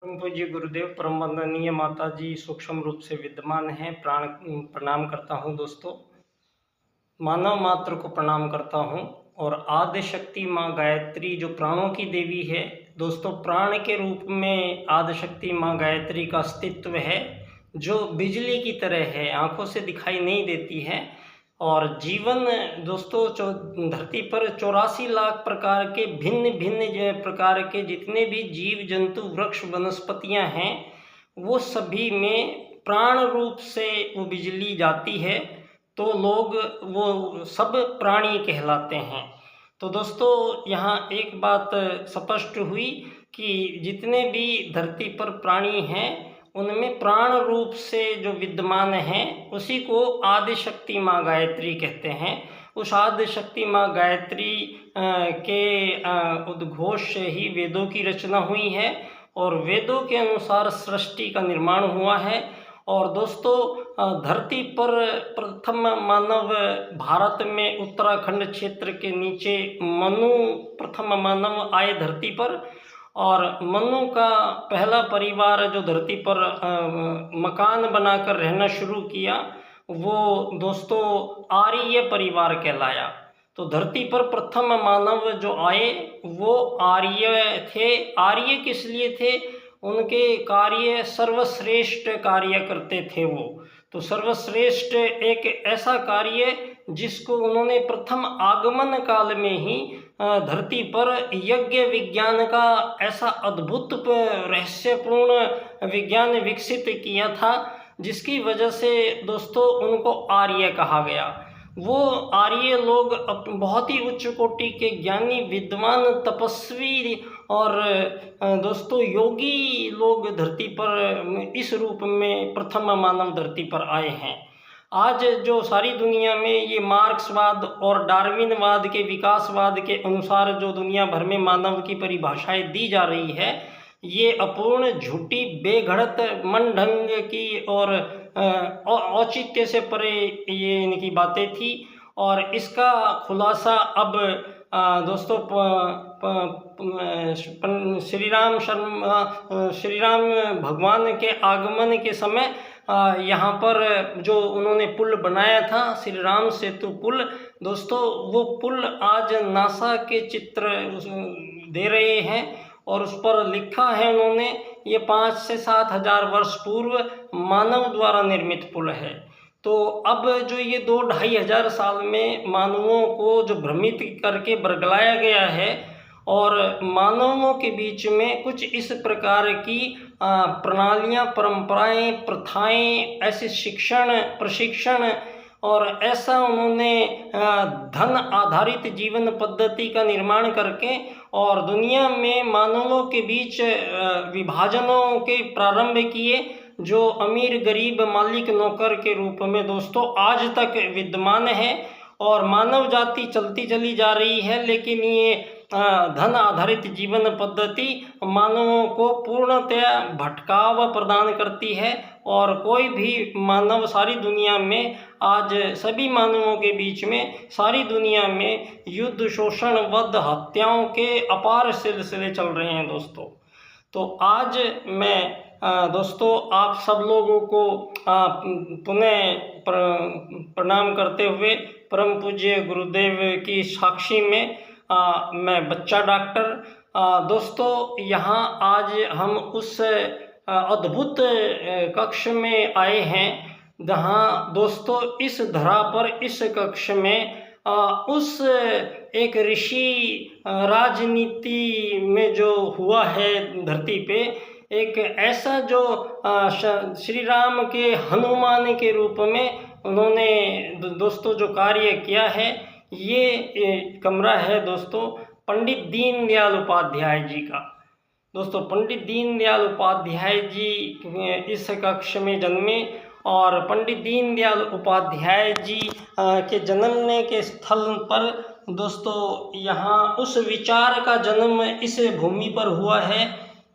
परम पूज्य गुरुदेव परम वंदनीय माता जी सूक्ष्म रूप से विद्यमान हैं। प्रणाम करता हूँ दोस्तों। मानव मात्र को प्रणाम करता हूँ। और आदि शक्ति माँ गायत्री जो प्राणों की देवी है दोस्तों, प्राण के रूप में आदि शक्ति माँ गायत्री का अस्तित्व है, जो बिजली की तरह है, आंखों से दिखाई नहीं देती है। और जीवन दोस्तों धरती पर 84 लाख प्रकार के भिन्न भिन्न प्रकार के जितने भी जीव जंतु वृक्ष वनस्पतियां हैं, वो सभी में प्राण रूप से वो बिजली जाती है, तो लोग वो सब प्राणी कहलाते हैं। तो दोस्तों यहाँ एक बात स्पष्ट हुई कि जितने भी धरती पर प्राणी हैं उनमें प्राण रूप से जो विद्यमान हैं उसी को आदि शक्ति माँ गायत्री कहते हैं। उस आदि शक्ति माँ गायत्री के उद्घोष से ही वेदों की रचना हुई है और वेदों के अनुसार सृष्टि का निर्माण हुआ है। और दोस्तों धरती पर प्रथम मानव भारत में उत्तराखंड क्षेत्र के नीचे मनु प्रथम मानव आए धरती पर। और मनु का पहला परिवार जो धरती पर मकान बनाकर रहना शुरू किया, वो दोस्तों आर्य परिवार कहलाया। तो धरती पर प्रथम मानव जो आए वो आर्य थे। आर्य किस लिए थे? उनके कार्य सर्वश्रेष्ठ कार्य करते थे वो। तो सर्वश्रेष्ठ एक ऐसा कार्य जिसको उन्होंने प्रथम आगमन काल में ही धरती पर यज्ञ विज्ञान का ऐसा अद्भुत रहस्यपूर्ण विज्ञान विकसित किया था, जिसकी वजह से दोस्तों उनको आर्य कहा गया। वो आर्य लोग बहुत ही उच्च कोटि के ज्ञानी विद्वान तपस्वी और दोस्तों योगी लोग धरती पर इस रूप में प्रथम मानव धरती पर आए हैं। आज जो सारी दुनिया में ये मार्क्सवाद और डार्विनवाद के विकासवाद के अनुसार जो दुनिया भर में मानव की परिभाषाएं दी जा रही है, ये अपूर्ण झूठी बेघड़त मन ढंग की और औचित्य से परे ये इनकी बातें थी। और इसका खुलासा अब दोस्तों श्री राम भगवान के आगमन के समय यहाँ पर जो उन्होंने पुल बनाया था, श्री राम सेतु पुल, दोस्तों वो पुल आज नासा के चित्र दे रहे हैं और उस पर लिखा है उन्होंने, ये 5 से 7 हजार वर्ष पूर्व मानव द्वारा निर्मित पुल है। तो अब जो ये 2-2.5 हजार साल में मानवों को जो भ्रमित करके बरगलाया गया है और मानवों के बीच में कुछ इस प्रकार की प्रणालियाँ, परंपराएं, प्रथाएं, ऐसे शिक्षण, प्रशिक्षण और ऐसा उन्होंने धन आधारित जीवन पद्धति का निर्माण करके और दुनिया में मानवों के बीच विभाजनों के प्रारंभ किए, जो अमीर गरीब मालिक नौकर के रूप में दोस्तों आज तक विद्यमान है। और मानव जाति चलती चली जा रही है, लेकिन ये धन आधारित जीवन पद्धति मानवों को पूर्णतया भटकाव प्रदान करती है। और कोई भी मानव सारी दुनिया में आज सभी मानवों के बीच में सारी दुनिया में युद्ध, शोषण, वध, हत्याओं के अपार सिलसिले चल रहे हैं दोस्तों। तो आज मैं दोस्तों आप सब लोगों को पुनः प्रणाम करते हुए परम पूज्य गुरुदेव की साक्षी में मैं बच्चा डॉक्टर दोस्तों यहाँ आज हम उस अद्भुत कक्ष में आए हैं जहाँ दोस्तों इस धरा पर इस कक्ष में उस एक ऋषि राजनीति में जो हुआ है धरती पे, एक ऐसा जो श्री राम के हनुमान के रूप में उन्होंने दोस्तों जो कार्य किया है, ये कमरा है दोस्तों पंडित दीनदयाल उपाध्याय जी का। दोस्तों पंडित दीनदयाल उपाध्याय जी इस कक्ष में जन्मे और पंडित दीनदयाल उपाध्याय जी के जन्मने के स्थल पर दोस्तों यहाँ उस विचार का जन्म इस भूमि पर हुआ है,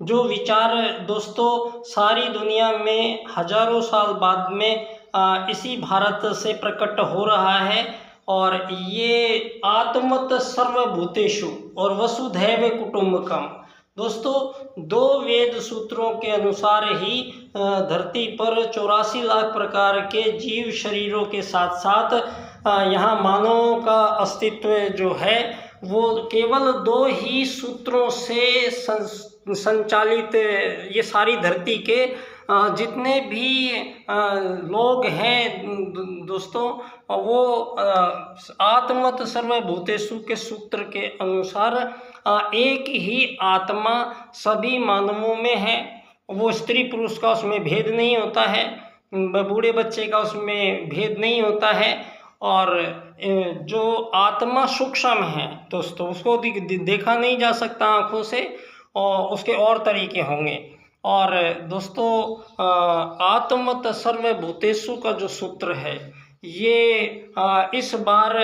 जो विचार दोस्तों सारी दुनिया में हजारों साल बाद में इसी भारत से प्रकट हो रहा है। और ये आत्मत सर्वभूतेषु और वसुधैव कुटुंबकम, दोस्तों, 2 वेद सूत्रों के अनुसार ही धरती पर 84 लाख प्रकार के जीव शरीरों के साथ साथ यहाँ मानवों का अस्तित्व जो है वो केवल 2 ही सूत्रों से संचालित। ये सारी धरती के जितने भी लोग हैं दोस्तों, वो आत्मत सर्वभूतेषु के सूत्र के अनुसार एक ही आत्मा सभी मानवों में है। वो स्त्री पुरुष का उसमें भेद नहीं होता है, बूढ़े बच्चे का उसमें भेद नहीं होता है। और जो आत्मा सूक्ष्म है दोस्तों, उसको देखा नहीं जा सकता आँखों से, और उसके और तरीके होंगे। और दोस्तों, आत्मत सर्वभूतेषु का जो सूत्र है ये इस बार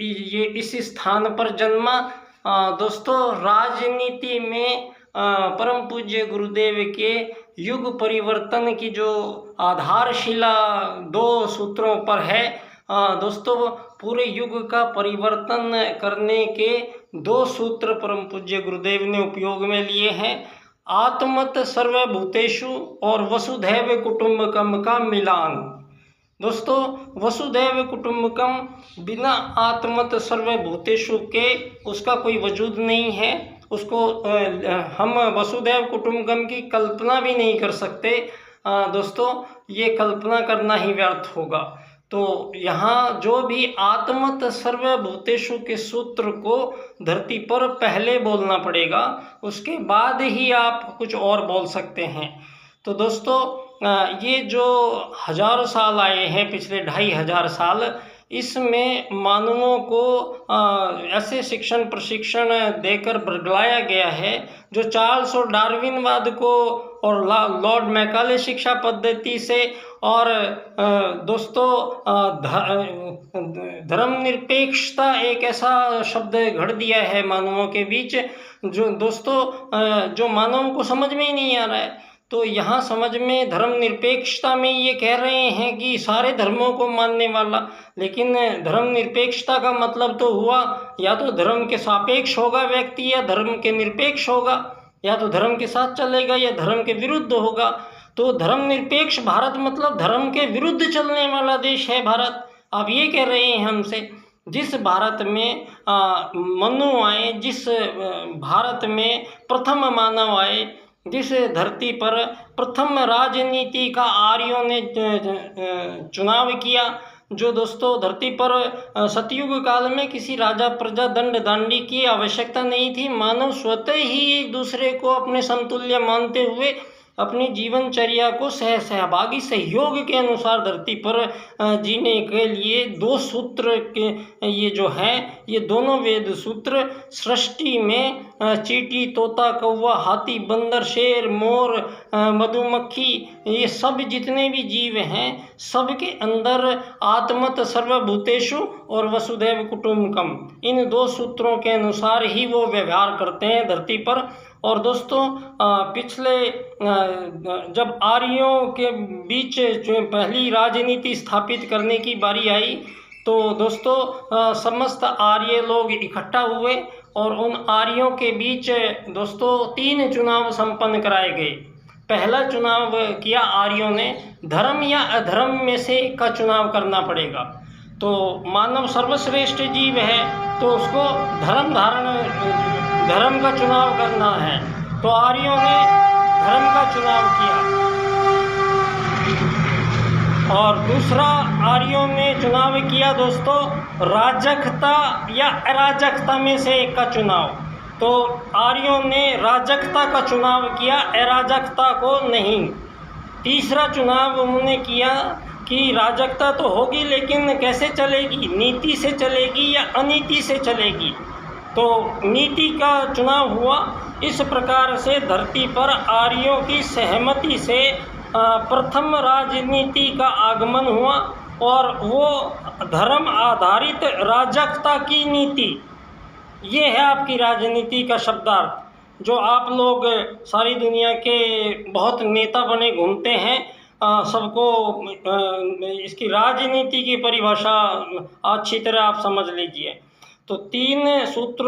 ये इस स्थान पर जन्मा। दोस्तों, राजनीति में परम पूज्य गुरुदेव के युग परिवर्तन की जो आधारशिला 2 सूत्रों पर है। दोस्तों, पूरे युग का परिवर्तन करने के 2 सूत्र परम पूज्य गुरुदेव ने उपयोग में लिए हैं। आत्मत सर्वभूतेषु और वसुधैव कुटुंबकम का मिलान। दोस्तों, वसुधैव कुटुंबकम बिना आत्मत सर्वभूतेषु के उसका कोई वजूद नहीं है। उसको हम वसुधैव कुटुंबकम की कल्पना भी नहीं कर सकते। दोस्तों, ये कल्पना करना ही व्यर्थ होगा। तो यहाँ जो भी आत्मत सर्वभूतेषु के सूत्र को धरती पर पहले बोलना पड़ेगा, उसके बाद ही आप कुछ और बोल सकते हैं। तो दोस्तों, ये जो 1000 साल आए हैं, पिछले 2500 साल, इसमें मानवों को ऐसे शिक्षण प्रशिक्षण देकर बरगलाया गया है जो चार्ल्स और डार्विनवाद को और लॉर्ड मैकाले शिक्षा पद्धति से, और दोस्तों धर्मनिरपेक्षता एक ऐसा शब्द घड़ दिया है मानवों के बीच जो दोस्तों जो मानवों को समझ में ही नहीं आ रहा है। तो यहाँ समझ में धर्मनिरपेक्षता में ये कह रहे हैं कि सारे धर्मों को मानने वाला, लेकिन धर्मनिरपेक्षता का मतलब तो हुआ या तो धर्म के सापेक्ष होगा व्यक्ति, या धर्म के निरपेक्ष होगा, या तो धर्म के साथ चलेगा या धर्म के विरुद्ध होगा। तो धर्मनिरपेक्ष भारत मतलब धर्म के विरुद्ध चलने वाला देश है भारत। आप ये कह रहे हैं हमसे। जिस भारत में मनु आए, जिस भारत में प्रथम मानव आए, जिस धरती पर प्रथम राजनीति का आर्यों ने चुनाव किया, जो दोस्तों धरती पर सतयुग काल में किसी राजा प्रजा दंड दांडी की आवश्यकता नहीं थी। मानव स्वतः ही एक दूसरे को अपने समतुल्य मानते हुए अपनी जीवनचर्या को सहभागी सहयोग के अनुसार धरती पर जीने के लिए 2 सूत्र के ये जो हैं, ये दोनों वेद सूत्र सृष्टि में चींटी, तोता, कौवा, हाथी, बंदर, शेर, मोर, मधुमक्खी, ये सब जितने भी जीव हैं सबके अंदर आत्मत सर्वभूतेषु और वसुधैव कुटुंबकम, इन 2 सूत्रों के अनुसार ही वो व्यवहार करते हैं धरती पर। और दोस्तों, पिछले जब आर्यों के बीच जो पहली राजनीति स्थापित करने की बारी आई, तो दोस्तों समस्त आर्य लोग इकट्ठा हुए और उन आर्यों के बीच दोस्तों 3 चुनाव संपन्न कराए गए। पहला चुनाव किया आर्यों ने, धर्म या अधर्म में से एक का चुनाव करना पड़ेगा। तो मानव सर्वश्रेष्ठ जीव है तो उसको धर्म का चुनाव करना है। तो आर्यों ने धर्म का चुनाव किया। और दूसरा आर्यों ने चुनाव किया दोस्तों राजकता या अराजकता में से एक का चुनाव। तो आर्यों ने राजकता का चुनाव किया, अराजकता को नहीं। तीसरा चुनाव उन्होंने किया कि राजकता तो होगी लेकिन कैसे चलेगी, नीति से चलेगी या अनीति से चलेगी। तो नीति का चुनाव हुआ। इस प्रकार से धरती पर आर्यों की सहमति से प्रथम राजनीति का आगमन हुआ और वो धर्म आधारित राजकता की नीति, ये है आपकी राजनीति का शब्दार्थ। जो आप लोग सारी दुनिया के बहुत नेता बने घूमते हैं, सबको इसकी राजनीति की परिभाषा अच्छी तरह आप समझ लीजिए। तो 3 सूत्र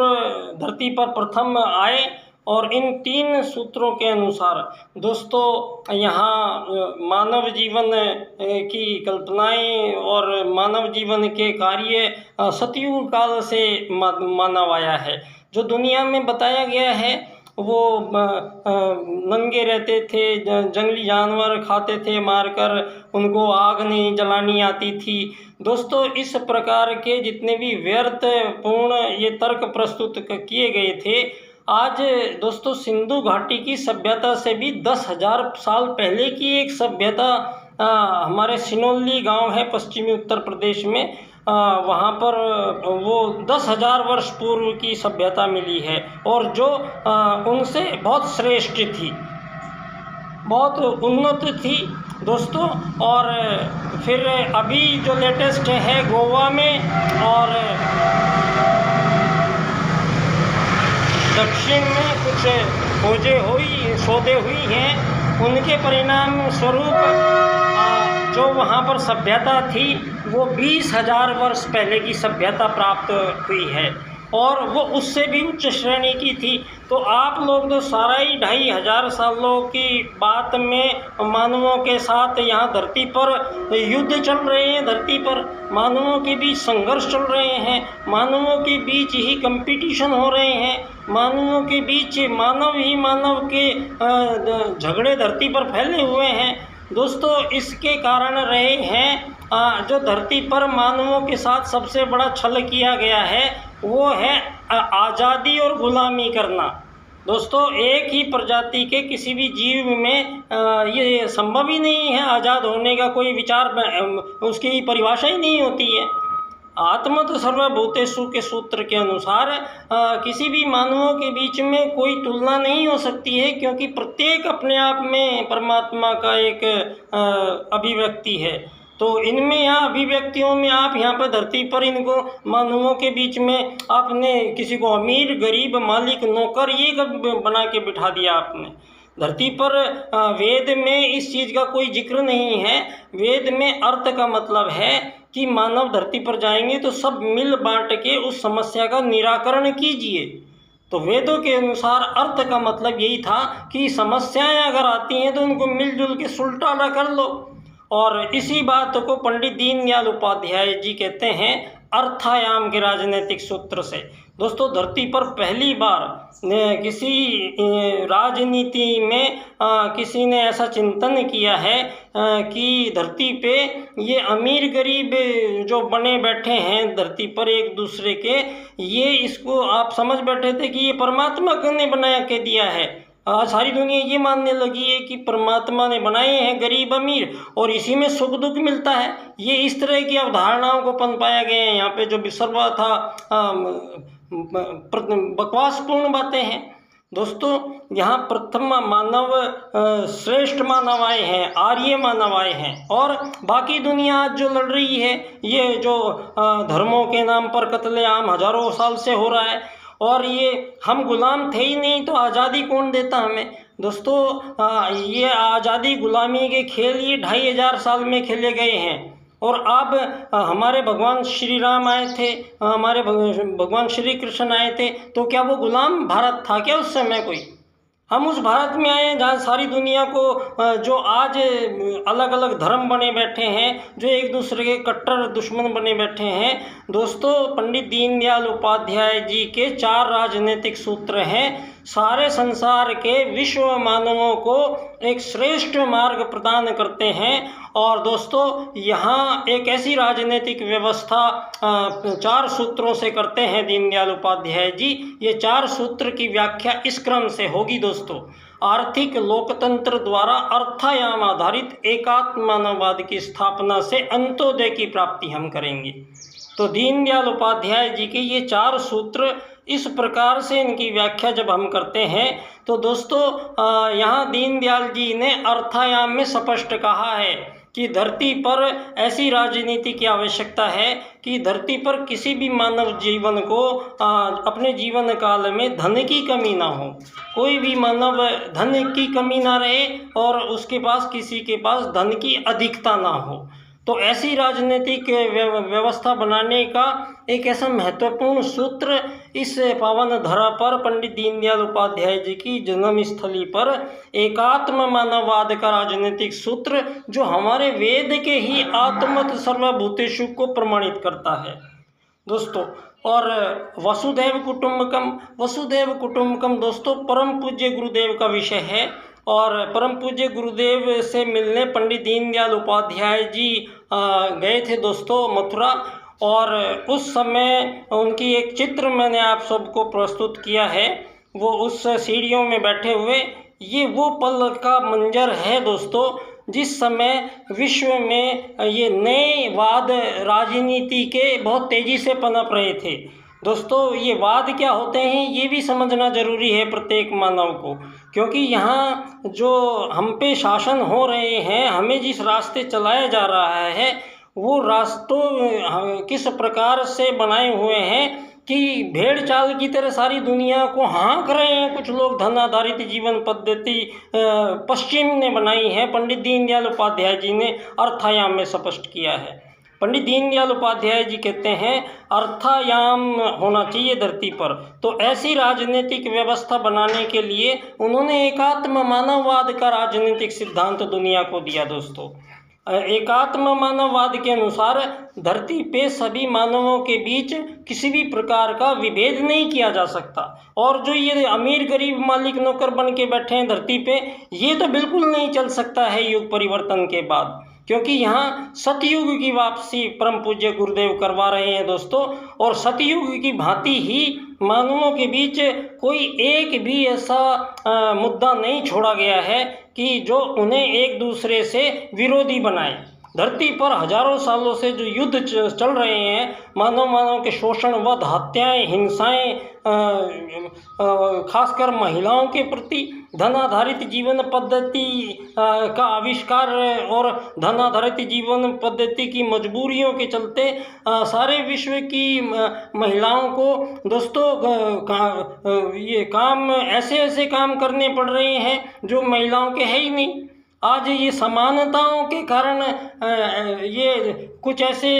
धरती पर प्रथम आए और इन 3 सूत्रों के अनुसार दोस्तों यहाँ मानव जीवन की कल्पनाएं और मानव जीवन के कार्य सतयुग काल से मानव आया है। जो दुनिया में बताया गया है वो नंगे रहते थे, जंगली जानवर खाते थे मारकर, उनको आग नहीं जलानी आती थी। दोस्तों इस प्रकार के जितने भी व्यर्थ पूर्ण ये तर्क प्रस्तुत किए गए थे, आज दोस्तों सिंधु घाटी की सभ्यता से भी 10,000 साल पहले की एक सभ्यता हमारे सिनौली गांव है पश्चिमी उत्तर प्रदेश में, वहाँ पर वो 10,000 वर्ष पूर्व की सभ्यता मिली है और जो उनसे बहुत श्रेष्ठ थी, बहुत उन्नत थी दोस्तों। और फिर अभी जो लेटेस्ट है गोवा में और दक्षिण में कुछ खोजें शोधें हुई हैं, उनके परिणाम स्वरूप जो वहाँ पर सभ्यता थी वो 20,000 वर्ष पहले की सभ्यता प्राप्त हुई है और वो उससे भी उच्च श्रेणी की थी। तो आप लोग तो सारा ही 2,500 सालों की बात में मानवों के साथ यहाँ धरती पर युद्ध चल रहे हैं, धरती पर मानवों के बीच संघर्ष चल रहे हैं, मानवों के बीच ही कंपटीशन हो रहे हैं, मानवों के बीच मानव ही मानव के झगड़े धरती पर फैले हुए हैं। दोस्तों इसके कारण रहे हैं जो धरती पर मानवों के साथ सबसे बड़ा छल किया गया है वो है आज़ादी और गुलामी करना। दोस्तों एक ही प्रजाति के किसी भी जीव में ये संभव ही नहीं है, आज़ाद होने का कोई विचार, उसकी परिभाषा ही नहीं होती है। आत्मत सर्वभूतेषु के सूत्र के अनुसार किसी भी मानवों के बीच में कोई तुलना नहीं हो सकती है, क्योंकि प्रत्येक अपने आप में परमात्मा का एक अभिव्यक्ति है। तो इनमें यहाँ अभिव्यक्तियों में आप यहाँ पर धरती पर इनको मानवों के बीच में आपने किसी को अमीर गरीब मालिक नौकर ये कब बना के बिठा दिया आपने। धरती पर वेद में इस चीज़ का कोई जिक्र नहीं है। वेद में अर्थ का मतलब है कि मानव धरती पर जाएंगे तो सब मिल बांट के उस समस्या का निराकरण कीजिए। तो वेदों के अनुसार अर्थ का मतलब यही था कि समस्याएं अगर आती हैं तो उनको मिलजुल के सुलटाना कर लो। और इसी बात को पंडित दीनदयाल उपाध्याय जी कहते हैं अर्थायाम के राजनीतिक सूत्र से। दोस्तों धरती पर पहली बार किसी राजनीति में किसी ने ऐसा चिंतन किया है कि धरती पे ये अमीर गरीब जो बने बैठे हैं धरती पर एक दूसरे के, ये इसको आप समझ बैठे थे कि ये परमात्मा ने बना के दिया है। आज सारी दुनिया ये मानने लगी है कि परमात्मा ने बनाए हैं गरीब अमीर और इसी में सुख दुख मिलता है। ये इस तरह की अवधारणाओं को पनपाया गया है यहाँ पे, जो बिसरवा था बकवासपूर्ण बातें हैं। दोस्तों यहाँ प्रथम मानव श्रेष्ठ मानव आए हैं, आर्य मानव आए हैं और बाकी दुनिया आज जो लड़ रही है, ये जो धर्मों के नाम पर कत्लेआम हजारों साल से हो रहा है और ये हम गुलाम थे ही नहीं तो आज़ादी कौन देता हमें। दोस्तों ये आज़ादी गुलामी के खेल ये 2,500 साल में खेले गए हैं और अब हमारे भगवान श्री राम आए थे, हमारे भगवान श्री कृष्ण आए थे, तो क्या वो गुलाम भारत था क्या उस समय कोई? हम उस भारत में आए हैं जहाँ सारी दुनिया को जो आज अलग अलग धर्म बने बैठे हैं, जो एक दूसरे के कट्टर दुश्मन बने बैठे हैं। दोस्तों पंडित दीनदयाल उपाध्याय जी के 4 राजनीतिक सूत्र हैं, सारे संसार के विश्व मानवों को एक श्रेष्ठ मार्ग प्रदान करते हैं। और दोस्तों यहाँ एक ऐसी राजनीतिक व्यवस्था 4 सूत्रों से करते हैं दीनदयाल उपाध्याय जी। ये 4 सूत्र की व्याख्या इस क्रम से होगी दोस्तों। आर्थिक लोकतंत्र द्वारा अर्थायाम आधारित एकात्म मानववाद की स्थापना से अंत्योदय की प्राप्ति हम करेंगे। तो दीनदयाल उपाध्याय जी के ये 4 सूत्र इस प्रकार से इनकी व्याख्या जब हम करते हैं तो दोस्तों यहाँ दीनदयाल जी ने अर्थायाम में स्पष्ट कहा है कि धरती पर ऐसी राजनीति की आवश्यकता है कि धरती पर किसी भी मानव जीवन को अपने जीवन काल में धन की कमी ना हो, कोई भी मानव धन की कमी ना रहे और उसके पास किसी के पास धन की अधिकता ना हो। तो ऐसी राजनीतिक व्यवस्था बनाने का एक ऐसा महत्वपूर्ण सूत्र इस पावन धरा पर पंडित दीनदयाल उपाध्याय जी की जन्मस्थली पर एकात्म मानववाद का राजनीतिक सूत्र, जो हमारे वेद के ही आत्मत सर्वभूतेषु को प्रमाणित करता है दोस्तों। और वसुधैव कुटुंबकम दोस्तों परम पूज्य गुरुदेव का विषय है। और परम पूज्य गुरुदेव से मिलने पंडित दीनदयाल उपाध्याय जी गए थे दोस्तों मथुरा, और उस समय उनकी एक चित्र मैंने आप सबको प्रस्तुत किया है। वो उस सीढ़ियों में बैठे हुए, ये वो पल का मंजर है दोस्तों जिस समय विश्व में ये नए वाद राजनीति के बहुत तेज़ी से पनप रहे थे दोस्तों। ये वाद क्या होते हैं ये भी समझना जरूरी है प्रत्येक मानव को, क्योंकि यहाँ जो हम पे शासन हो रहे हैं, हमें जिस रास्ते चलाया जा रहा है, वो रास्तों किस प्रकार से बनाए हुए हैं कि भेड़ चाल की तरह सारी दुनिया को हाँक रहे हैं कुछ लोग। धन आधारित जीवन पद्धति पश्चिम ने बनाई है, पंडित दीनदयाल उपाध्याय जी ने अर्थायाम में स्पष्ट किया है। पंडित दीनदयाल उपाध्याय जी कहते हैं अर्थायाम होना चाहिए धरती पर। तो ऐसी राजनीतिक व्यवस्था बनाने के लिए उन्होंने एकात्म मानववाद का राजनीतिक सिद्धांत दुनिया को दिया दोस्तों। एकात्म मानववाद के अनुसार धरती पे सभी मानवों के बीच किसी भी प्रकार का विभेद नहीं किया जा सकता। और जो ये अमीर गरीब मालिक नौकर बन के बैठे हैं धरती पे, ये तो बिल्कुल नहीं चल सकता है युग परिवर्तन के बाद, क्योंकि यहाँ सतयुग की वापसी परम पूज्य गुरुदेव करवा रहे हैं दोस्तों। और सतयुग की भांति ही मानवों के बीच कोई एक भी ऐसा मुद्दा नहीं छोड़ा गया है कि जो उन्हें एक दूसरे से विरोधी बनाए। धरती पर हजारों सालों से जो युद्ध चल रहे हैं, मानव के शोषण, वध, हत्याएं, हिंसाएं, खासकर महिलाओं के प्रति, धन आधारित जीवन पद्धति का आविष्कार और धन आधारित जीवन पद्धति की मजबूरियों के चलते सारे विश्व की महिलाओं को दोस्तों ये काम ऐसे काम करने पड़ रहे हैं जो महिलाओं के है ही नहीं। आज ये समानताओं के कारण ये कुछ ऐसे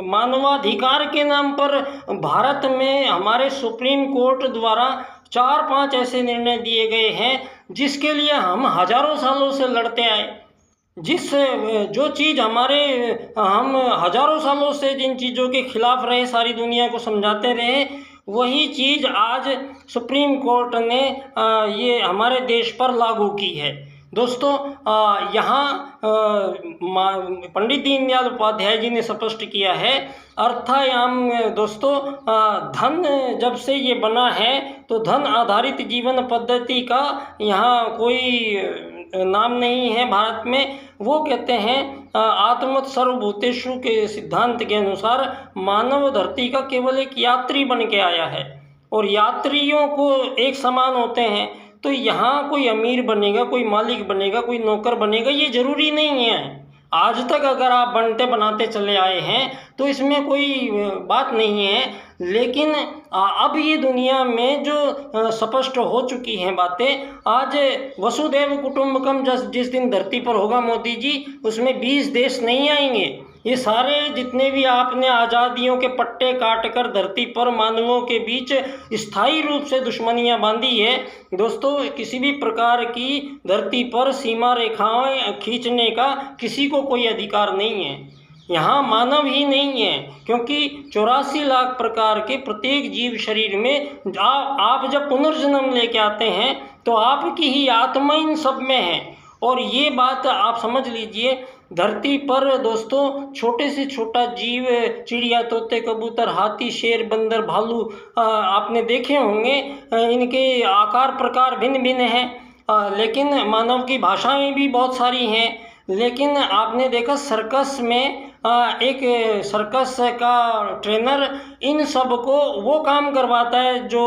मानवाधिकार के नाम पर भारत में हमारे सुप्रीम कोर्ट द्वारा 4-5 ऐसे निर्णय दिए गए हैं जिसके लिए हम हजारों सालों से लड़ते आए। जो चीज़ हम हजारों सालों से जिन चीज़ों के खिलाफ रहे, सारी दुनिया को समझाते रहे, वही चीज़ आज सुप्रीम कोर्ट ने ये हमारे देश पर लागू की है दोस्तों। यहाँ पंडित दीनदयाल उपाध्याय जी ने स्पष्ट किया है अर्थायाम दोस्तों। धन जब से ये बना है तो धन आधारित जीवन पद्धति का यहाँ कोई नाम नहीं है भारत में। वो कहते हैं आत्मत सर्वभूतेषु के सिद्धांत के अनुसार मानव धरती का केवल एक यात्री बन के आया है और यात्रियों को एक समान होते हैं। तो यहाँ कोई अमीर बनेगा, कोई मालिक बनेगा, कोई नौकर बनेगा, ये ज़रूरी नहीं है। आज तक अगर आप बनते बनाते चले आए हैं तो इसमें कोई बात नहीं है, लेकिन अब ये दुनिया में जो स्पष्ट हो चुकी हैं बातें, आज वसुधैव कुटुंबकम जिस दिन धरती पर होगा मोदी जी, उसमें 20 देश नहीं आएंगे। ये सारे जितने भी आपने आज़ादियों के पट्टे काट कर धरती पर मानवों के बीच स्थायी रूप से दुश्मनियां बांधी है दोस्तों, किसी भी प्रकार की धरती पर सीमा रेखाएं खींचने का किसी को कोई अधिकार नहीं है। यहाँ मानव ही नहीं है, क्योंकि 84 लाख प्रकार के प्रत्येक जीव शरीर में आप जब पुनर्जन्म लेके आते हैं तो आपकी ही आत्मा इन सब में है। और ये बात आप समझ लीजिए, धरती पर दोस्तों छोटे से छोटा जीव, चिड़िया, तोते, कबूतर, हाथी, शेर, बंदर, भालू आपने देखे होंगे, इनके आकार प्रकार भिन्न भिन्न हैं। लेकिन मानव की भाषाएं भी बहुत सारी हैं। लेकिन आपने देखा सर्कस में एक सर्कस का ट्रेनर इन सब को वो काम करवाता है जो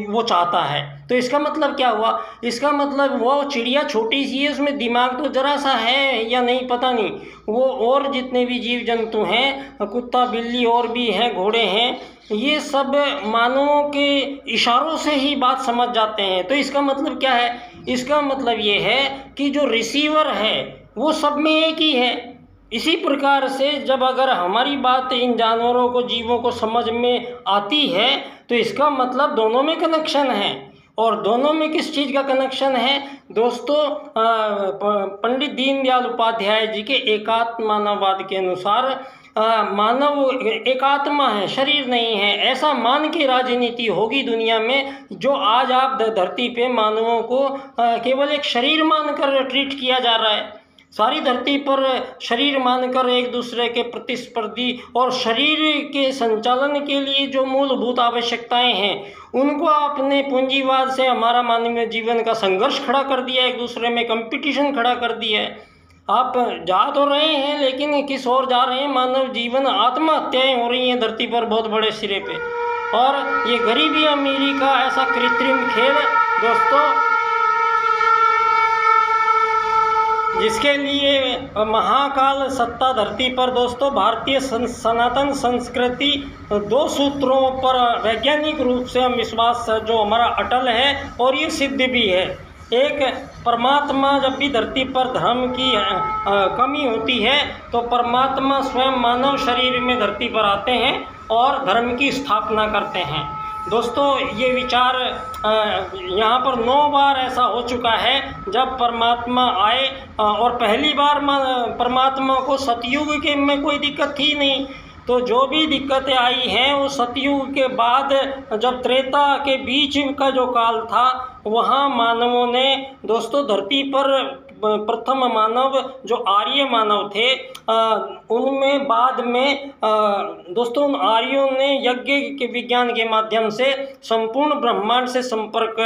वो चाहता है। तो इसका मतलब क्या हुआ? इसका मतलब वो चिड़िया छोटी सी है, उसमें दिमाग तो जरा सा है या नहीं पता नहीं, वो और जितने भी जीव जंतु हैं, कुत्ता, बिल्ली और भी हैं, घोड़े हैं, ये सब मानवों के इशारों से ही बात समझ जाते हैं। तो इसका मतलब क्या है? इसका मतलब ये है कि जो रिसीवर है वो सब में एक ही है। इसी प्रकार से जब अगर हमारी बात इन जानवरों को, जीवों को समझ में आती है तो इसका मतलब दोनों में कनेक्शन है। और दोनों में किस चीज़ का कनेक्शन है दोस्तों? पंडित दीनदयाल उपाध्याय जी के एकात्म मानववाद के अनुसार मानव एक आत्मा है, शरीर नहीं है, ऐसा मान के राजनीति होगी दुनिया में। जो आज आप धरती पे मानवों को केवल एक शरीर मानकर ट्रीट किया जा रहा है, सारी धरती पर शरीर मानकर एक दूसरे के प्रतिस्पर्धी, और शरीर के संचालन के लिए जो मूलभूत आवश्यकताएं हैं उनको आपने पूंजीवाद से हमारा मानवीय जीवन का संघर्ष खड़ा कर दिया, एक दूसरे में कंपटीशन खड़ा कर दिया है। आप जा तो रहे हैं लेकिन किस ओर जा रहे हैं? मानव जीवन, आत्महत्याएं हो रही हैं धरती पर बहुत बड़े सिरे पे। और ये गरीबी अमीरी का ऐसा कृत्रिम खेल दोस्तों, जिसके लिए महाकाल सत्ता धरती पर दोस्तों भारतीय सनातन संस्कृति दो सूत्रों पर वैज्ञानिक रूप से हम विश्वास जो हमारा अटल है, और ये सिद्ध भी है। एक, परमात्मा जब भी धरती पर धर्म की कमी होती है तो परमात्मा स्वयं मानव शरीर में धरती पर आते हैं और धर्म की स्थापना करते हैं। दोस्तों ये विचार यहाँ पर 9 बार ऐसा हो चुका है जब परमात्मा आए, और पहली बार परमात्मा को सतयुग के में कोई दिक्कत थी नहीं, तो जो भी दिक्कतें आई हैं वो सतयुग के बाद जब त्रेता के बीच का जो काल था वहाँ मानवों ने दोस्तों धरती पर प्रथम मानव जो आर्य मानव थे उनमें बाद में दोस्तों उन आर्यों ने यज्ञ के विज्ञान के माध्यम से संपूर्ण ब्रह्मांड से संपर्क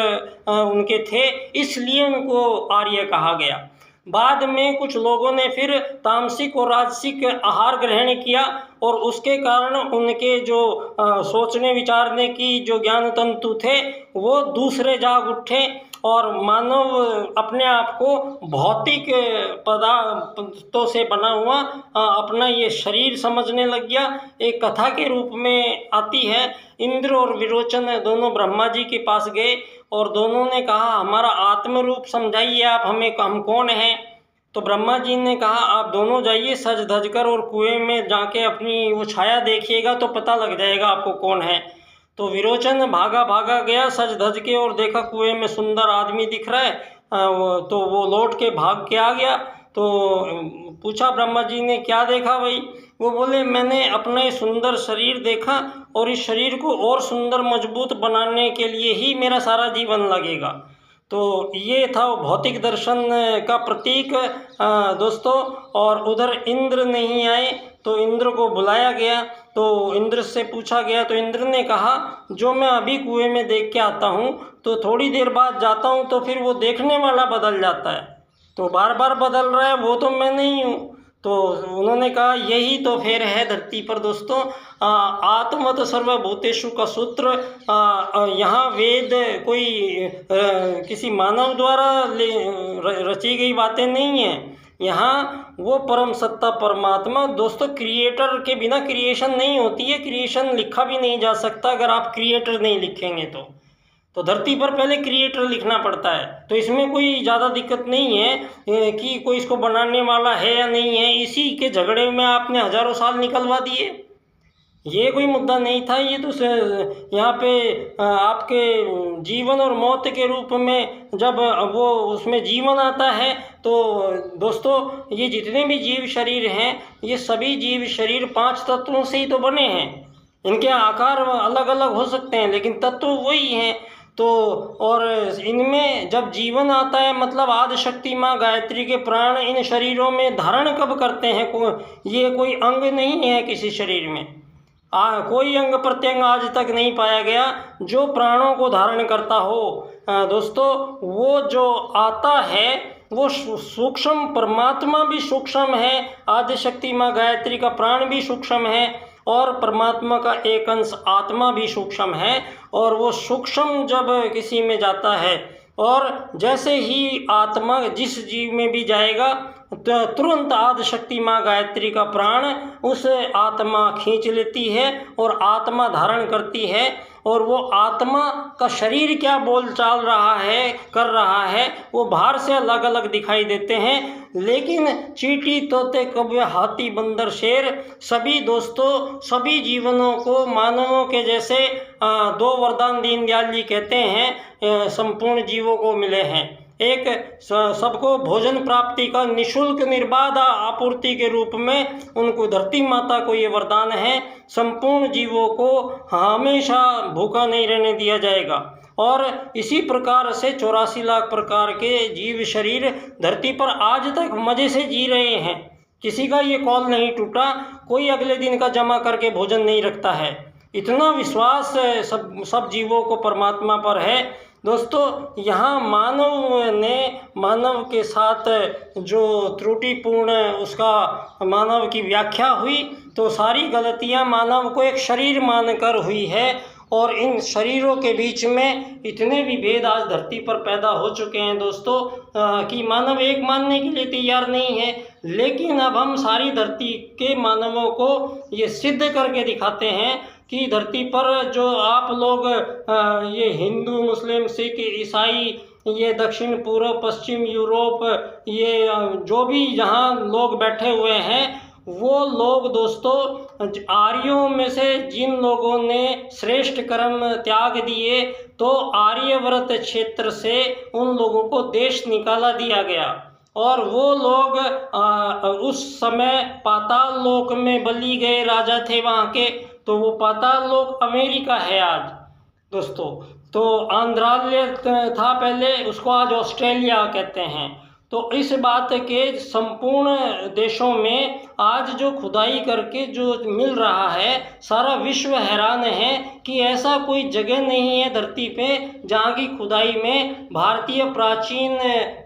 उनके थे, इसलिए उनको आर्य कहा गया। बाद में कुछ लोगों ने फिर तामसिक और राजसिक आहार ग्रहण किया और उसके कारण उनके जो सोचने विचारने की जो ज्ञान तंतु थे वो दूसरे जाग उठे और मानव अपने आप को भौतिक पदार्थों से बना हुआ अपना ये शरीर समझने लग गया। एक कथा के रूप में आती है, इंद्र और विरोचन दोनों ब्रह्मा जी के पास गए और दोनों ने कहा हमारा आत्म रूप समझाइए आप हमें, हम कौन हैं। तो ब्रह्मा जी ने कहा आप दोनों जाइए सज धज कर और कुएं में जाके अपनी वो छाया देखिएगा तो पता लग जाएगा आपको कौन है। तो विरोचन भागा गया सज धज के और देखा कुएं में सुंदर आदमी दिख रहा है, तो वो लौट के भाग के आ गया। तो पूछा ब्रह्मा जी ने क्या देखा भाई? वो बोले मैंने अपना ये सुंदर शरीर देखा और इस शरीर को और सुंदर मजबूत बनाने के लिए ही मेरा सारा जीवन लगेगा। तो ये था भौतिक दर्शन का प्रतीक दोस्तों। और उधर इंद्र नहीं आए तो इंद्र को बुलाया गया, तो इंद्र से पूछा गया तो इंद्र ने कहा जो मैं अभी कुएं में देख के आता हूँ तो थोड़ी देर बाद जाता हूँ तो फिर वो देखने वाला बदल जाता है, तो बार बार बदल रहा है वो तो मैं नहीं हूँ। तो उन्होंने कहा यही तो फेर है धरती पर दोस्तों, आत्मत सर्वभूतेषु का सूत्र। यहाँ वेद कोई किसी मानव द्वारा रची गई बातें नहीं है, यहाँ वो परम सत्ता परमात्मा दोस्तों, क्रिएटर के बिना क्रिएशन नहीं होती है, क्रिएशन लिखा भी नहीं जा सकता अगर आप क्रिएटर नहीं लिखेंगे तो धरती पर पहले क्रिएटर लिखना पड़ता है। तो इसमें कोई ज़्यादा दिक्कत नहीं है कि कोई इसको बनाने वाला है या नहीं है, इसी के झगड़े में आपने हज़ारों साल निकलवा दिए, ये कोई मुद्दा नहीं था। ये तो यहाँ पे आपके जीवन और मौत के रूप में जब वो उसमें जीवन आता है तो दोस्तों ये जितने भी जीव शरीर हैं ये सभी जीव शरीर 5 तत्वों से ही तो बने हैं। इनके आकार अलग अलग हो सकते हैं लेकिन तत्व वही हैं। तो और इनमें जब जीवन आता है मतलब आदि शक्ति माँ गायत्री के प्राण इन शरीरों में धारण कब करते हैं? ये कोई अंग नहीं है किसी शरीर में, कोई अंग प्रत्यंग आज तक नहीं पाया गया जो प्राणों को धारण करता हो। दोस्तों वो जो आता है वो सूक्ष्म, परमात्मा भी सूक्ष्म है, आदि शक्ति माँ गायत्री का प्राण भी सूक्ष्म है और परमात्मा का एक अंश आत्मा भी सूक्ष्म है। और वो सूक्ष्म जब किसी में जाता है और जैसे ही आत्मा जिस जीव में भी जाएगा तो तुरंत आदि शक्ति माँ गायत्री का प्राण उस आत्मा खींच लेती है और आत्मा धारण करती है और वो आत्मा का शरीर क्या बोल चाल रहा है, कर रहा है, वो बाहर से अलग अलग दिखाई देते हैं। लेकिन चींटी, तोते, कौवे, हाथी, बंदर, शेर, सभी दोस्तों, सभी जीवनों को मानवों के जैसे दो वरदान दीनदयाल जी कहते हैं संपूर्ण जीवों को मिले हैं। एक, सबको भोजन प्राप्ति का निःशुल्क निर्बाध आपूर्ति के रूप में उनको धरती माता को ये वरदान है, संपूर्ण जीवों को हमेशा भूखा नहीं रहने दिया जाएगा। और इसी प्रकार से 84 लाख प्रकार के जीव शरीर धरती पर आज तक मज़े से जी रहे हैं। किसी का ये कॉल नहीं टूटा, कोई अगले दिन का जमा करके भोजन नहीं रखता है। इतना विश्वास सब जीवों को परमात्मा पर है। दोस्तों, यहाँ मानव के साथ जो त्रुटिपूर्ण उसका मानव की व्याख्या हुई, तो सारी गलतियाँ मानव को एक शरीर मानकर हुई है। और इन शरीरों के बीच में इतने विभेद आज धरती पर पैदा हो चुके हैं दोस्तों कि मानव एक मानने के लिए तैयार नहीं है। लेकिन अब हम सारी धरती के मानवों को ये सिद्ध करके दिखाते हैं कि धरती पर जो आप लोग ये हिंदू, मुस्लिम, सिख, ईसाई, ये दक्षिण पूर्व, पश्चिम, यूरोप, ये जो भी यहाँ लोग बैठे हुए हैं, वो लोग दोस्तों आर्यों में से जिन लोगों ने श्रेष्ठ कर्म त्याग दिए, तो आर्यव्रत क्षेत्र से उन लोगों को देश निकाला दिया गया। और वो लोग उस समय पाताल लोक में बलि गए राजा थे वहाँ के, तो वो पाताल लोक अमेरिका है आज दोस्तों। तो आंध्रालय था पहले, उसको आज ऑस्ट्रेलिया कहते हैं। तो इस बात के संपूर्ण देशों में आज जो खुदाई करके जो मिल रहा है, सारा विश्व हैरान है कि ऐसा कोई जगह नहीं है धरती पे जहाँ की खुदाई में भारतीय प्राचीन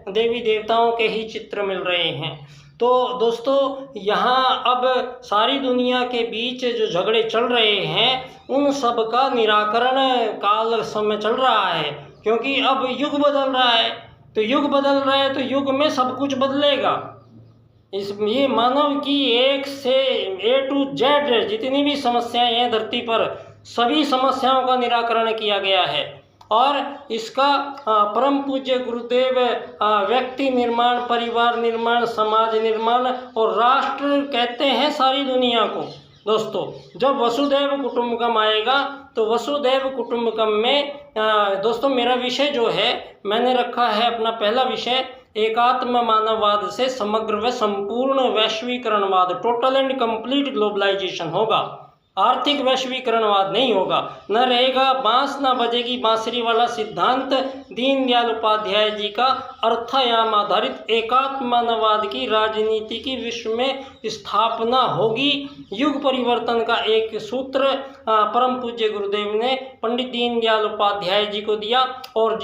देवी देवताओं के ही चित्र मिल रहे हैं। तो दोस्तों, यहाँ अब सारी दुनिया के बीच जो झगड़े चल रहे हैं, उन सब का निराकरण काल समय चल रहा है, क्योंकि अब युग बदल रहा है। तो युग बदल रहा है तो युग में सब कुछ बदलेगा। ये मानव की एक से A to Z जितनी भी समस्याएं हैं धरती पर, सभी समस्याओं का निराकरण किया गया है। और इसका परम पूज्य गुरुदेव व्यक्ति निर्माण, परिवार निर्माण, समाज निर्माण और राष्ट्र कहते हैं सारी दुनिया को। दोस्तों, जब वसुधैव कुटुंबकम आएगा, तो वसुधैव कुटुंबकम में दोस्तों मेरा विषय जो है, मैंने रखा है अपना पहला विषय, एकात्म मानववाद से समग्र व संपूर्ण वैश्वीकरणवाद, टोटल एंड कंप्लीट ग्लोबलाइजेशन होगा। आर्थिक वैश्वीकरणवाद नहीं होगा, न रहेगा बांस न बजेगी बांसुरी वाला सिद्धांत। दीनदयाल उपाध्याय जी का अर्थायाम आधारित एकात्म मानववाद की राजनीति की विश्व में स्थापना होगी। युग परिवर्तन का एक सूत्र परम पूज्य गुरुदेव ने पंडित दीनदयाल उपाध्याय जी को दिया, और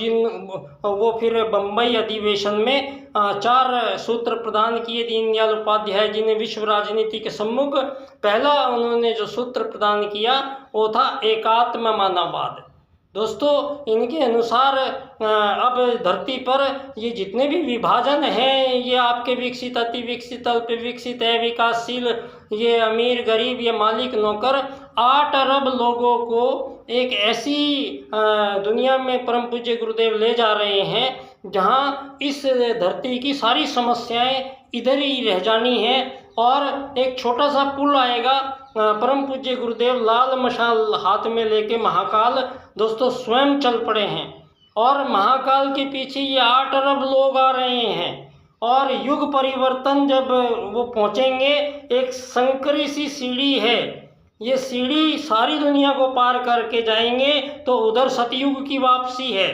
वो फिर बम्बई अधिवेशन में 4 सूत्र प्रदान किए दीनदयाल उपाध्याय जी ने विश्व राजनीति के सम्मुख। पहला उन्होंने जो सूत्र प्रदान किया वो था एकात्म मानववाद। दोस्तों, इनके अनुसार अब धरती पर ये जितने भी विभाजन हैं, ये आपके विकसित, अति विकसित, अल्प विकसित, है विकासशील, ये अमीर गरीब, ये मालिक नौकर, 8 अरब लोगों को एक ऐसी दुनिया में परम पूज्य गुरुदेव ले जा रहे हैं जहाँ इस धरती की सारी समस्याएं इधर ही रह जानी हैं। और एक छोटा सा पुल आएगा, परम पूज्य गुरुदेव लाल मशाल हाथ में लेके महाकाल दोस्तों स्वयं चल पड़े हैं, और महाकाल के पीछे ये 8 अरब लोग आ रहे हैं। और युग परिवर्तन जब वो पहुँचेंगे, एक संकरी सी सीढ़ी है, ये सीढ़ी सारी दुनिया को पार करके जाएंगे, तो उधर सतयुग की वापसी है।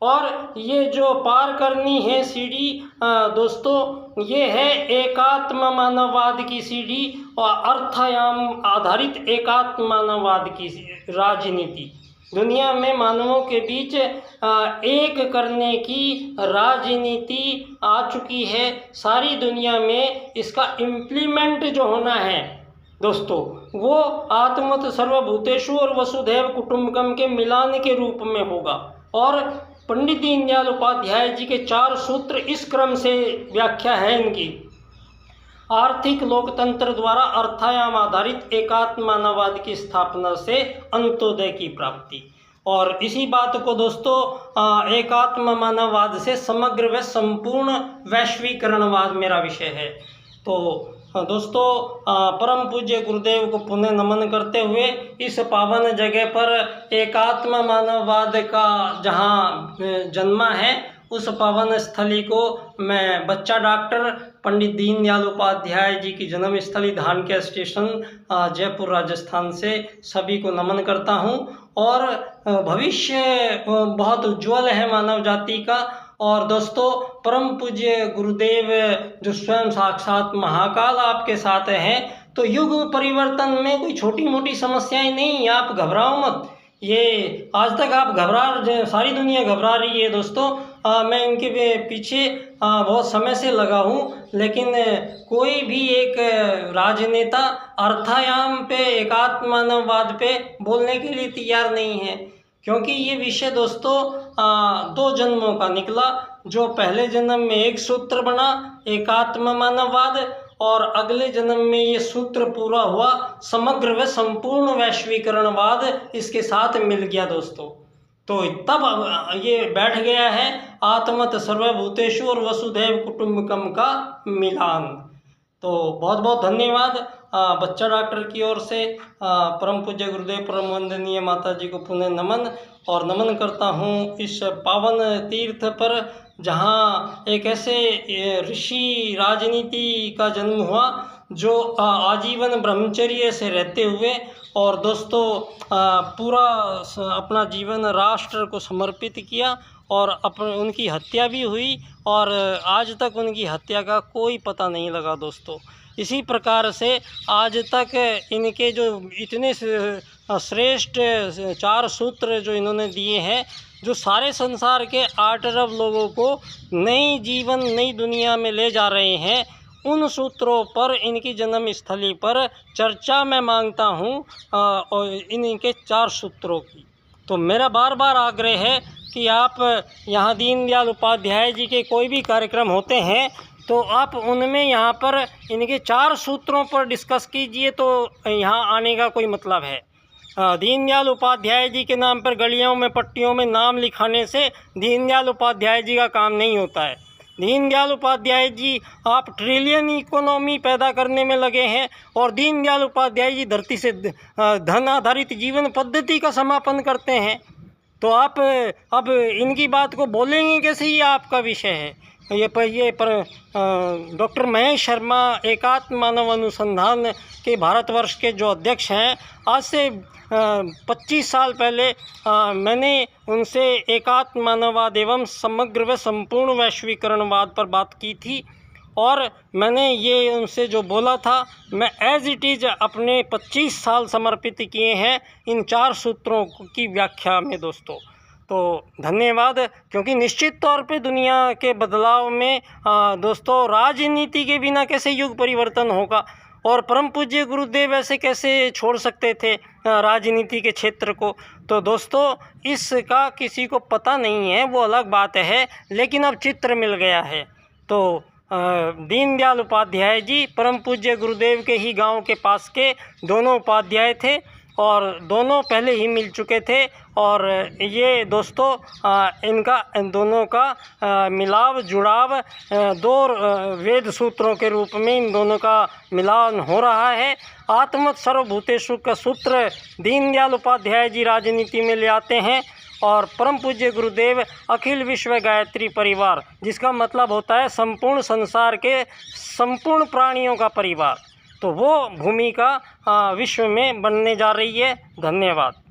और ये जो पार करनी है सीढ़ी दोस्तों, ये है एकात्म मानववाद की सीढ़ी और अर्थायाम आधारित एकात्म मानववाद की राजनीति। दुनिया में मानवों के बीच एक करने की राजनीति आ चुकी है। सारी दुनिया में इसका इम्प्लीमेंट जो होना है दोस्तों, वो आत्मत सर्वभूतेषु और वसुधैव कुटुंबकम के मिलान के रूप में होगा। और पंडित दीनदयाल उपाध्याय जी के 4 सूत्र इस क्रम से व्याख्या है इनकी। आर्थिक लोकतंत्र द्वारा अर्थायाम आधारित एकात्म मानववाद की स्थापना से अंत्योदय की प्राप्ति। और इसी बात को दोस्तों एकात्म मानववाद से समग्र व संपूर्ण वैश्वीकरणवाद मेरा विषय है। तो दोस्तों परम पूज्य गुरुदेव को पुनः नमन करते हुए इस पावन जगह पर एकात्म मानववाद का जहाँ जन्मा है उस पावन स्थली को मैं बच्चा डॉक्टर पंडित दीनदयाल उपाध्याय जी की जन्म स्थली धानक्या स्टेशन जयपुर राजस्थान से सभी को नमन करता हूँ। और भविष्य बहुत उज्ज्वल है मानव जाति का। और दोस्तों परम पूज्य गुरुदेव जो स्वयं साक्षात महाकाल आपके साथ हैं, तो युग परिवर्तन में कोई छोटी मोटी समस्याएं नहीं, आप घबराओ मत। ये आज तक आप सारी दुनिया घबरा रही है दोस्तों। मैं इनके पीछे बहुत समय से लगा हूँ, लेकिन कोई भी एक राजनेता अर्थायाम पे एकात्म मानववाद पे बोलने के लिए तैयार नहीं है, क्योंकि ये विषय दोस्तों 2 जन्मों का निकला। जो पहले जन्म में एक सूत्र बना एकात्म मानववाद, और अगले जन्म में ये सूत्र पूरा हुआ समग्र व संपूर्ण वैश्वीकरणवाद इसके साथ मिल गया दोस्तों। तो तब ये बैठ गया है आत्मत सर्वभूतेषु और वसुधैव कुटुंबकम का मिलान। तो बहुत बहुत धन्यवाद बच्चा डॉक्टर की ओर से परम पूज्य गुरुदेव परम वंदनीय माता जी को पुनः नमन। और नमन करता हूँ इस पावन तीर्थ पर जहाँ एक ऐसे ऋषि राजनीति का जन्म हुआ जो आजीवन ब्रह्मचर्य से रहते हुए और दोस्तों पूरा अपना जीवन राष्ट्र को समर्पित किया, और उनकी हत्या भी हुई और आज तक उनकी हत्या का कोई पता नहीं लगा दोस्तों। इसी प्रकार से आज तक इनके जो इतने श्रेष्ठ 4 सूत्र जो इन्होंने दिए हैं, जो सारे संसार के 8 अरब लोगों को नई जीवन नई दुनिया में ले जा रहे हैं, उन सूत्रों पर इनकी जन्म स्थली पर चर्चा मैं मांगता हूँ और इनके 4 सूत्रों की। तो मेरा बार बार आग्रह है कि आप यहाँ दीनदयाल उपाध्याय जी के कोई भी कार्यक्रम होते हैं तो आप उनमें यहाँ पर इनके 4 सूत्रों पर डिस्कस कीजिए, तो यहाँ आने का कोई मतलब है। दीनदयाल उपाध्याय जी के नाम पर गलियों में पट्टियों में नाम लिखाने से दीनदयाल उपाध्याय जी का काम नहीं होता है। दीनदयाल उपाध्याय जी आप ट्रिलियन इकोनॉमी पैदा करने में लगे हैं, और दीनदयाल उपाध्याय जी धरती से धन आधारित जीवन पद्धति का समापन करते हैं। तो आप अब इनकी बात को बोलेंगे कैसे, ये आपका विषय है। ये डॉक्टर महेश शर्मा एकात्म मानव अनुसंधान के भारतवर्ष के जो अध्यक्ष हैं, आज से 25 साल पहले मैंने उनसे एकात्म मानववाद एवं समग्र व संपूर्ण वैश्वीकरणवाद पर बात की थी, और मैंने ये उनसे जो बोला था मैं एज इट इज़ अपने 25 साल समर्पित किए हैं इन 4 सूत्रों की व्याख्या में दोस्तों। तो धन्यवाद, क्योंकि निश्चित तौर पे दुनिया के बदलाव में दोस्तों राजनीति के बिना कैसे युग परिवर्तन होगा, और परम पूज्य गुरुदेव ऐसे कैसे छोड़ सकते थे राजनीति के क्षेत्र को। तो दोस्तों इसका किसी को पता नहीं है, वो अलग बात है, लेकिन अब चित्र मिल गया है। तो दीनदयाल उपाध्याय जी परम पूज्य गुरुदेव के ही गांव के पास के दोनों उपाध्याय थे, और दोनों पहले ही मिल चुके थे। और ये दोस्तों इनका इन दोनों का मिलाव जुड़ाव 2 वेद सूत्रों के रूप में इन दोनों का मिलान हो रहा है। आत्मत सर्वभूतेषु का सूत्र दीनदयाल उपाध्याय जी राजनीति में ले आते हैं, और परम पूज्य गुरुदेव अखिल विश्व गायत्री परिवार, जिसका मतलब होता है संपूर्ण संसार के संपूर्ण प्राणियों का परिवार। तो वो भूमिका विश्व में बनने जा रही है। धन्यवाद।